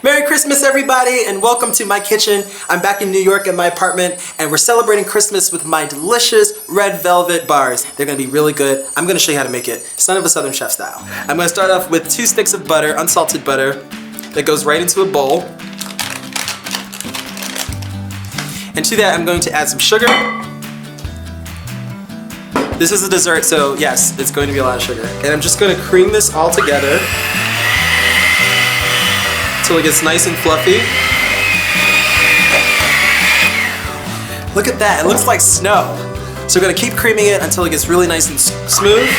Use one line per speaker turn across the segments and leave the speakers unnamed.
Merry Christmas, everybody, and welcome to my kitchen. I'm back in New York at my apartment, and we're celebrating Christmas with my delicious red velvet bars. They're gonna be really good. I'm gonna show you how to make it, son of a Southern chef style. I'm gonna start off with 2 sticks of butter, unsalted butter, that goes right into a bowl. And to that, I'm going to add some sugar. This is a dessert, so yes, it's going to be a lot of sugar. And I'm just gonna cream this all together until it gets nice and fluffy. Look at that, it looks like snow. So we're gonna keep creaming it until it gets really nice and smooth.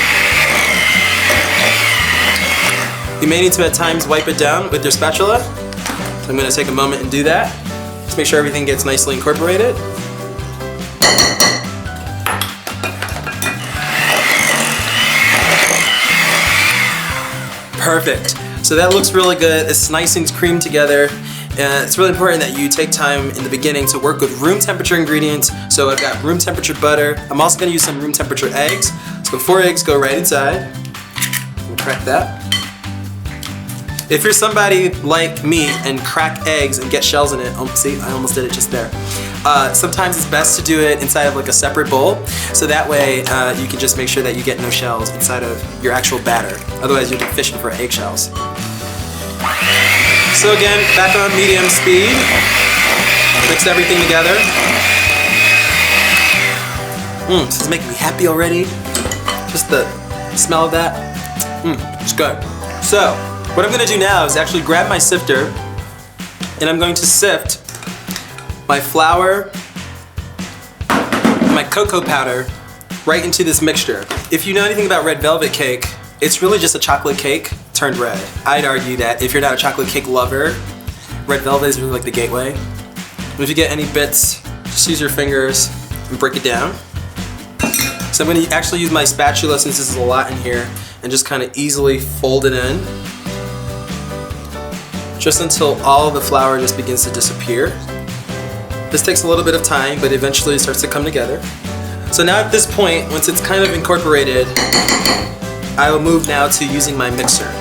You may need to at times wipe it down with your spatula. So I'm gonna take a moment and do that. Just make sure everything gets nicely incorporated. Perfect. So that looks really good. It's nice and creamed together. It's really important that you take time in the beginning to work with room temperature ingredients. So I've got room temperature butter. I'm also gonna use some room temperature eggs. So 4 eggs go right inside. We'll crack that. If you're somebody like me and crack eggs and get shells in it, oh, see, I almost did it just there. Sometimes it's best to do it inside of like a separate bowl, so that way you can just make sure that you get no shells inside of your actual batter. Otherwise you'll be fishing for eggshells. So again, back on medium speed. Mix everything together. This is making me happy already. Just the smell of that. It's good. So, what I'm gonna do now is actually grab my sifter and I'm going to sift my flour and my cocoa powder right into this mixture. If you know anything about red velvet cake, it's really just a chocolate cake turned red. I'd argue that if you're not a chocolate cake lover, red velvet is really like the gateway. And if you get any bits, just use your fingers and break it down. So I'm gonna actually use my spatula since this is a lot in here and just kind of easily fold it in. Just until all the flour just begins to disappear. This takes a little bit of time, but eventually it starts to come together. So now at this point, once it's kind of incorporated, I will move now to using my mixer.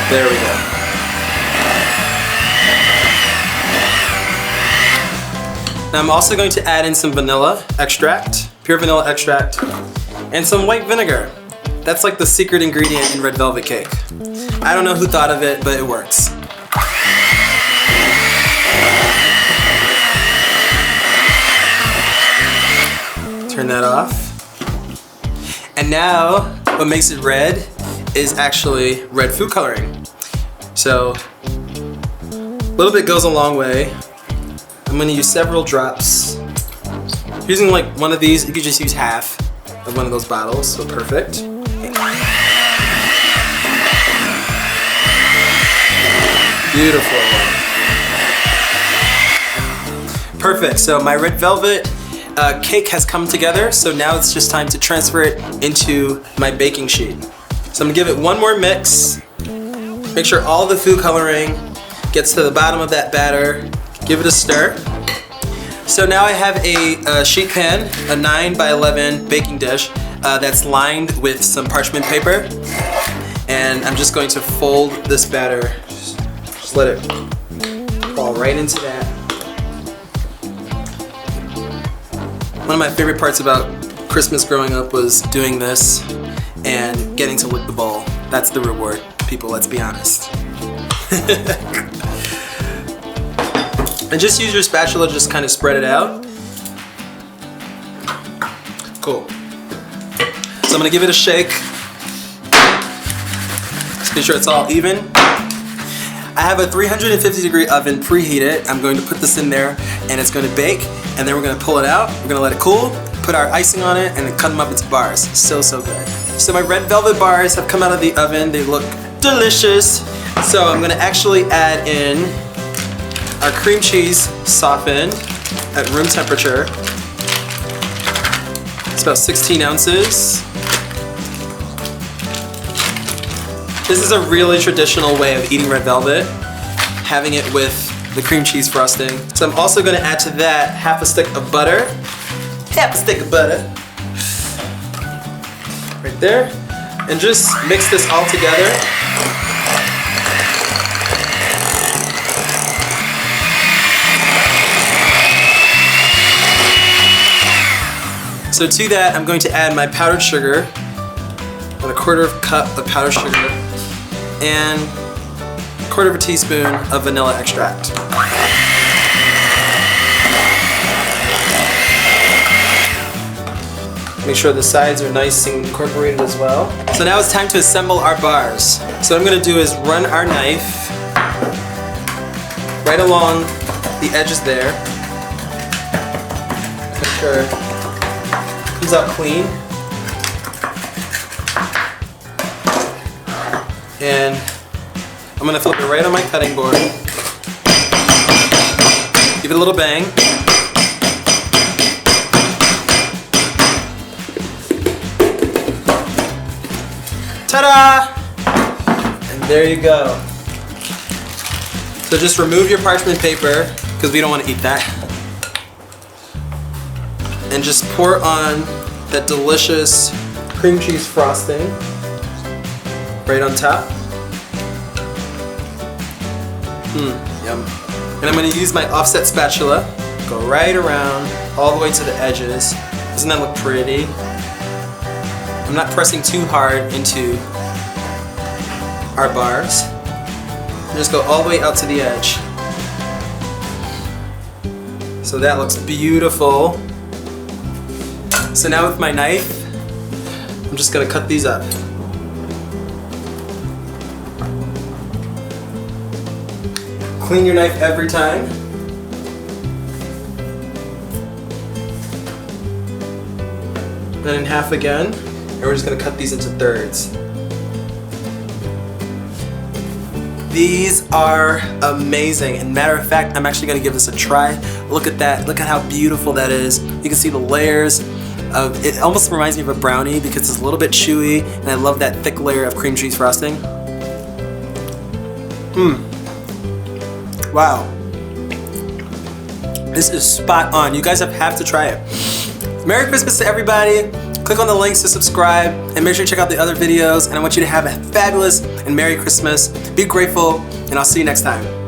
There we go. Now I'm also going to add in some vanilla extract, pure vanilla extract, and some white vinegar. That's like the secret ingredient in red velvet cake. I don't know who thought of it, but it works. Turn that off. And now, what makes it red is actually red food coloring. So, a little bit goes a long way. I'm gonna use several drops. Using like one of these, you could just use half of one of those bottles, so perfect. Beautiful. Perfect, so my red velvet cake has come together, so now it's just time to transfer it into my baking sheet. So I'm gonna give it one more mix. Make sure all the food coloring gets to the bottom of that batter. Give it a stir. So now I have a sheet pan, a 9x11 baking dish that's lined with some parchment paper. And I'm just going to fold this batter. Just let it fall right into that. One of my favorite parts about Christmas growing up was doing this and getting to lick the bowl. That's the reward, people, let's be honest. And just use your spatula, just kind of spread it out. Cool. So I'm gonna give it a shake. Just make sure it's all even. I have a 350-degree oven preheated. I'm going to put this in there and it's going to bake, and then we're going to pull it out. We're going to let it cool, put our icing on it, and then cut them up into bars. So good. So my red velvet bars have come out of the oven. They look delicious. So I'm going to actually add in our cream cheese softened at room temperature. It's about 16 ounces. This is a really traditional way of eating red velvet, having it with the cream cheese frosting. So I'm also gonna add to that half a stick of butter. Half a stick of butter. Right there. And just mix this all together. So to that, I'm going to add my powdered sugar, about a 1/4 cup of powdered sugar, and 1/4 teaspoon of vanilla extract. Make sure the sides are nice and incorporated as well. So now it's time to assemble our bars. So what I'm going to do is run our knife right along the edges there. Make sure it comes out clean. And I'm going to flip it right on my cutting board. Give it a little bang. Ta-da! And there you go. So just remove your parchment paper, because we don't want to eat that. And just pour on that delicious cream cheese frosting right on top. Yum. And I'm going to use my offset spatula, go right around, all the way to the edges. Doesn't that look pretty? I'm not pressing too hard into our bars. Just go all the way out to the edge. So that looks beautiful. So now with my knife, I'm just gonna cut these up. Clean your knife every time. Then in half again. And we're just going to cut these into thirds. These are amazing, and matter of fact, I'm actually going to give this a try. Look at that. Look at how beautiful that is. You can see the layers of it. Almost reminds me of a brownie because it's a little bit chewy, and I love that thick layer of cream cheese frosting. Wow. This is spot on. You guys have to try it. Merry Christmas to everybody. Click on the links to subscribe and make sure you check out the other videos, and I want you to have a fabulous and Merry Christmas. Be grateful, and I'll see you next time.